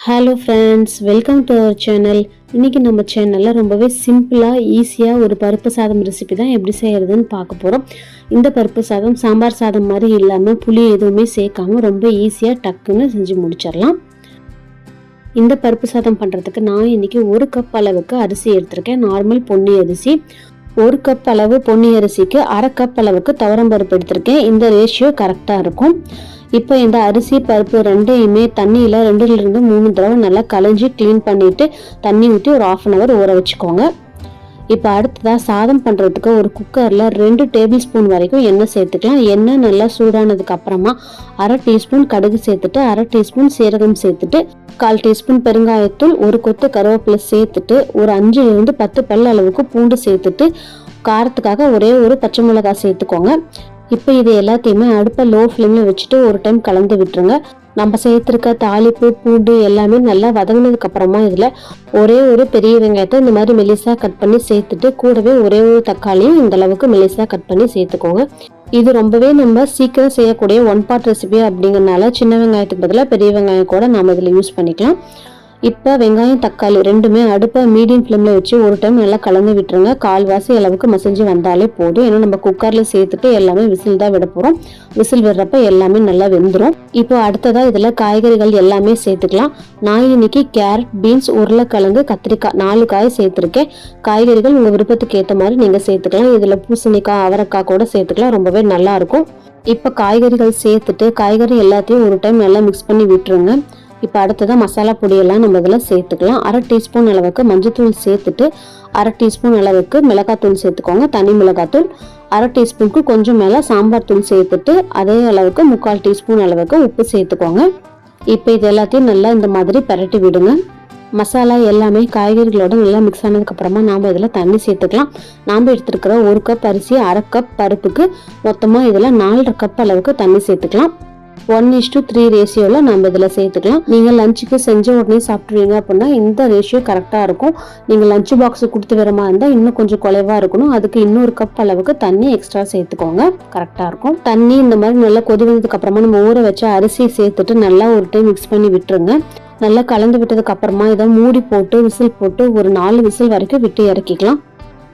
Hello friends, welcome to our channel. இன்றைக்கி நம்ம சேனலில் ரொம்பவே சிம்பிளாக ஈஸியாக ஒரு பருப்பு சாதம் ரெசிபி தான் எப்படி செய்கிறதுன்னு பார்க்க போகிறோம். இந்த பருப்பு சாதம் சாம்பார் சாதம் மாதிரி இல்லாமல் புளி எதுவுமே சேர்க்காமல் ரொம்ப ஈஸியாக டக்குன்னு செஞ்சு முடிச்சிடலாம். இந்த பருப்பு சாதம் பண்ணுறதுக்கு நான் இன்றைக்கி 1 கப் அளவுக்கு அரிசி எடுத்திருக்கேன். நார்மல் பொன்னி அரிசி. 1 கப் அளவு பொன்னி அரிசிக்கு 1/2 கப் அளவுக்கு துவரம்பருப்பு எடுத்திருக்கேன். இந்த ரேஷியோ கரெக்டாக இருக்கும். இப்போ இந்த அரிசி பருப்பு ரெண்டையுமே தண்ணியில் 2லிருந்து 3 தடவை நல்லா களைஞ்சி க்ளீன் பண்ணிவிட்டு தண்ணி ஊற்றி ஒரு 1/2 hour ஊற வச்சுக்கோங்க. இப்போ அடுத்ததாக சாதம் பண்ணுறதுக்கு ஒரு குக்கரில் 2 டேபிள் ஸ்பூன் வரைக்கும் எண்ணெய் சேர்த்துக்கலாம். எண்ணெய் நல்லா சூடானதுக்கு அப்புறமா 1/2 டீஸ்பூன் கடுகு சேர்த்துட்டு 1/2 டீஸ்பூன் சீரகம் சேர்த்துட்டு 1/4 டீஸ்பூன் பெருங்காயத்தூள், ஒரு கொத்து கருவேப்பிலை சேர்த்துட்டு ஒரு 5லிருந்து 10 பல் அளவுக்கு பூண்டு சேர்த்துட்டு காரத்துக்காக ஒரே ஒரு பச்சை மிளகாய் சேர்த்துக்கோங்க. இப்போ இது எல்லாத்தையுமே அடுப்பை லோ ஃப்ளேமில் வச்சுட்டு ஒரு டைம் கலந்து விட்டுருங்க. நம்ம சேர்த்துருக்க தாளிப்பு பூண்டு எல்லாமே நல்லா வதங்கினதுக்கு அப்புறமா இதில் ஒரே ஒரு பெரிய வெங்காயத்தை இந்த மாதிரி மெலிசாக கட் பண்ணி சேர்த்துட்டு கூடவே ஒரே ஒரு தக்காளியும் இந்த அளவுக்கு மெலிசாக கட் பண்ணி சேர்த்துக்கோங்க. இது ரொம்பவே நம்ம சீக்கிரம் செய்யக்கூடிய 1 pot ரெசிபி அப்படிங்கிறனால சின்ன வெங்காயத்துக்கு பதிலாக பெரிய வெங்காயம் கூட நம்ம இதில் யூஸ் பண்ணிக்கலாம். இப்போ வெங்காயம் தக்காளி ரெண்டுமே அடுப்பை மீடியம் ஃப்ளேமில் வச்சு ஒரு டைம் நல்லா கலந்து விட்டுருங்க. 1/4 அளவுக்கு மசிஞ்சு வந்தாலே போதும். ஏன்னா நம்ம குக்கரில் சேர்த்துட்டு எல்லாமே விசில் தான் விட போகிறோம். விசில் விடுறப்ப எல்லாமே நல்லா வெந்துடும். இப்போ அடுத்ததாக இதில் காய்கறிகள் எல்லாமே சேர்த்துக்கலாம். நான் இன்னைக்கு கேரட், பீன்ஸ், உருளைக்கிழங்கு, கத்திரிக்காய் 4 காய் சேர்த்துருக்கேன். காய்கறிகள் உங்கள் விருப்பத்துக்கு ஏற்ற மாதிரி நீங்கள் சேர்த்துக்கலாம். இதில் பூசணிக்காய், அவரைக்காய் கூட சேர்த்துக்கலாம். ரொம்பவே நல்லாயிருக்கும். இப்போ காய்கறிகள் சேர்த்துட்டு காய்கறி எல்லாத்தையும் ஒரு டைம் நல்லா மிக்ஸ் பண்ணி விட்டுருங்க. இப்போ அடுத்ததாக மசாலா பொடியெல்லாம் நம்ம இதில் சேர்த்துக்கலாம். 1/2 டீஸ்பூன் அளவுக்கு மஞ்சத்தூள் சேர்த்துட்டு 1/2 டீஸ்பூன் அளவுக்கு மிளகாத்தூள் சேர்த்துக்கோங்க. தனி மிளகாத்தூள் 1/2 டீஸ்பூனுக்கு கொஞ்சம் மேலே சாம்பார் தூள் சேர்த்துட்டு அதே அளவுக்கு 3/4 டீஸ்பூன் அளவுக்கு உப்பு சேர்த்துக்கோங்க. இப்போ இது எல்லாத்தையும் நல்லா இந்த மாதிரி பரட்டி விடுங்க. மசாலா எல்லாமே காய்கறிகளோட நல்லா மிக்ஸ் ஆனதுக்கப்புறமா நாம் இதில் தண்ணி சேர்த்துக்கலாம். நாம் எடுத்துருக்கிற 1 கப் அரிசி 1/2 கப் பருப்புக்கு மொத்தமாக இதில் 4.5 கப் அளவுக்கு தண்ணி சேர்த்துக்கலாம். 1:3 ரேஷியோவில் நம்ம இதில் சேர்த்துக்கலாம். நீங்கள் லஞ்சுக்கு செஞ்ச உடனே சாப்பிட்ருவீங்க அப்படின்னா இந்த ரேஷியோ கரெக்டாக இருக்கும். நீங்கள் லஞ்ச் பாக்ஸு கொடுத்து வரமா இருந்தால் இன்னும் கொஞ்சம் குறைவாக இருக்கணும். அதுக்கு இன்னொரு கப் அளவுக்கு தண்ணி எக்ஸ்ட்ரா சேர்த்துக்கோங்க. கரெக்டாக இருக்கும். தண்ணி இந்த மாதிரி நல்லா கொதி வந்ததுக்கு அப்புறமா நம்ம ஊற வச்ச அரிசி சேர்த்துட்டு நல்லா ஒரு டைம் மிக்ஸ் பண்ணி விட்டுருங்க. நல்லா கலந்து விட்டதுக்கு அப்புறமா இதை மூடி போட்டு விசில் போட்டு ஒரு 4 விசில் வரைக்கும் விட்டு இறக்கிக்கலாம்.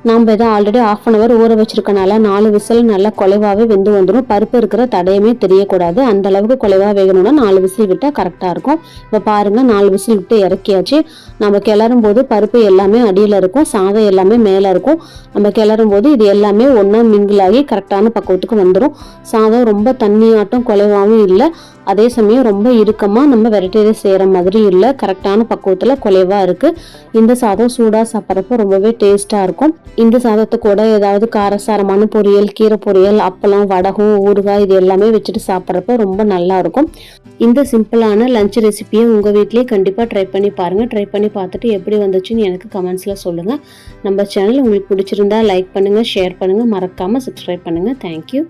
நாம் இதை ஆல்ரெடி 1/2 hour ஊற வச்சிருக்கனால 4 விசில் நல்லா குலைவாகவே வெந்து வந்துடும். பருப்பு இருக்கிற தடையுமே தெரியக்கூடாது. அந்த அளவுக்கு குலைவாக வேகணும்னா 4 விசில் விட்டால் கரெக்டாக இருக்கும். இப்போ பாருங்கள் 4 விசில் விட்டு இறக்கியாச்சு. நம்ம கிளறும் போது பருப்பு எல்லாமே அடியில் இருக்கும், சாதம் எல்லாமே மேலே இருக்கும். நம்ம கிளறும் போது இது எல்லாமே ஒன்றா மிங்கிளாகி கரெக்டான பக்குவத்துக்கு வந்துடும். சாதம் ரொம்ப தண்ணியாட்டம் குலைவாகவும் இல்லை, அதே சமயம் ரொம்ப இறுக்கமாக நம்ம வெரைட்டியே செய்கிற மாதிரி இல்லை. கரெக்டான பக்குவத்தில் குலைவாக இருக்குது. இந்த சாதம் சூடாக சாப்பிட்றப்ப ரொம்பவே டேஸ்ட்டாக இருக்கும். இந்த சாதத்தை கூட ஏதாவது காரசாரமான பொரியல், கீரை பொரியல், அப்பளம், வடகம், ஊறுகாய் இது எல்லாமே வச்சுட்டு சாப்பிட்றப்ப ரொம்ப நல்லா இருக்கும். இந்த சிம்பிளான லஞ்ச் ரெசிபியை உங்கள் வீட்லேயே கண்டிப்பாக ட்ரை பண்ணி பாருங்கள். ட்ரை பண்ணி பார்த்துட்டு எப்படி வந்துச்சுன்னு எனக்கு கமெண்ட்ஸில் சொல்லுங்கள். நம்ம சேனல் உங்களுக்கு பிடிச்சிருந்தா லைக் பண்ணுங்கள், ஷேர் பண்ணுங்கள், மறக்காமல் சப்ஸ்கிரைப் பண்ணுங்கள். தேங்க்யூ.